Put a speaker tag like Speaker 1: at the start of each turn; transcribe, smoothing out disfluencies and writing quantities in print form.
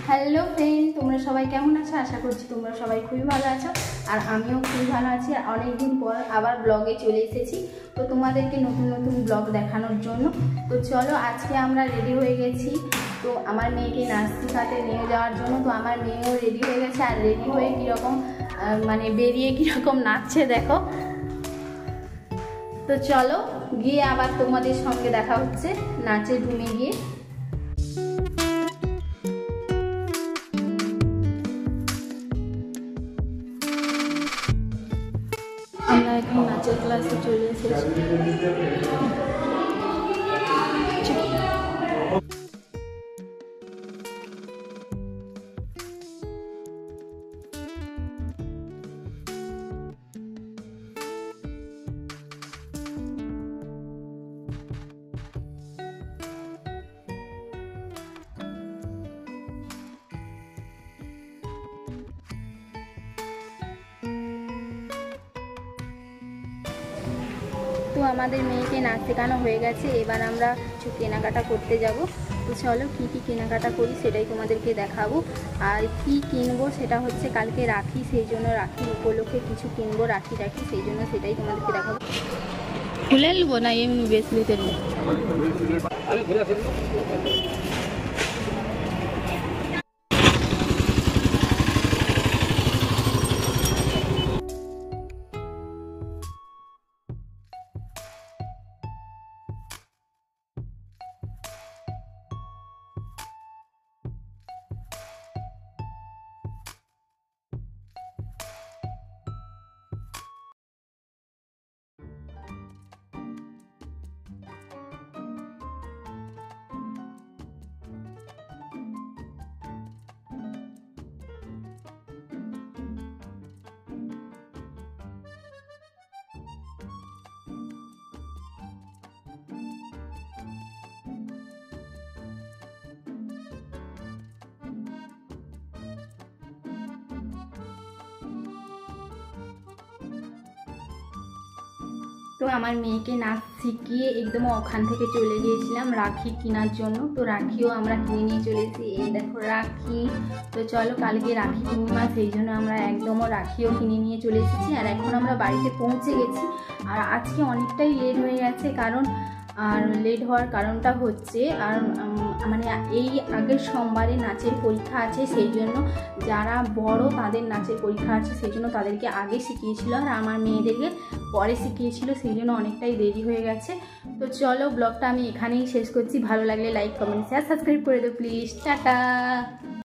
Speaker 1: Hello friend, তোমরা সবাই কেমন আছো? আশা করছি তোমরা সবাই খুবই ভালো আছো, আর আমিও খুবই ভালো আছি। আর অনেকদিন পর আবার ব্লগে চলে এসেছি তো তোমাদেরকে নতুন নতুন ব্লগ দেখানোর জন্য। তো চলো, আজকে আমরা রেডি হয়ে গেছি তো আমার মেয়েকে নাচ শেখাতে নিয়ে যাওয়ার জন্য। তো আমার মেয়েও রেডি হয়ে গেছে, আর রেডি হয়ে কীরকম মানে বেরিয়ে কীরকম নাচছে দেখো। তো চলো গিয়ে আবার তোমাদের সঙ্গে দেখা হচ্ছে নাচের রুমে গিয়ে। আমরা এখন নাচের ক্লাসে চলে এসেছি। তো আমাদের মেয়েকে নাচ শেখানো হয়ে গেছে, এবার আমরা কিছু কেনাকাটা করতে যাব। তো চলো কী কী কেনাকাটা করি সেটাই তোমাদেরকে দেখাবো। আর কি কিনবো সেটা হচ্ছে কালকে রাখি, সেই জন্য রাখির উপলক্ষে কিছু কিনবো, রাখি সেই জন্য সেটাই তোমাদেরকে দেখাবো। খুলে নেবো না এমনি বেসলিতে নেবো। তো আমার মেয়েকে নাচ শিখিয়ে একদম ওখান থেকে চলে গিয়েছিলাম রাখি কেনার জন্য। তো রাখিও আমরা কিনে নিয়ে চলেছি, এই দেখো রাখি। তো চলো কালকে রাখি পূর্ণিমা, সেই জন্য আমরা একদমও রাখিও কিনে নিয়ে চলে এসেছি। আর এখন আমরা বাড়িতে পৌঁছে গেছি। আর আজকে অনেকটাই লেট হয়ে গেছে, কারণ আর লেট হওয়ার কারণটা হচ্ছে আর মানে এই আগের সোমবারে নাচের পরীক্ষা আছে, সেই জন্য যারা বড় তাদের নাচের পরীক্ষা আছে, সেই জন্য তাদেরকে আগে শিখিয়েছিল আর আমার মেয়েদেরকে পরে শিখিয়েছিল, সেই জন্য অনেকটাই দেরি হয়ে গেছে। তো চলো ব্লগটা আমি এখানেই শেষ করছি। ভালো লাগলে লাইক, কমেন্ট, শেয়ার, সাবস্ক্রাইব করে দেবো প্লিজ। টাটা।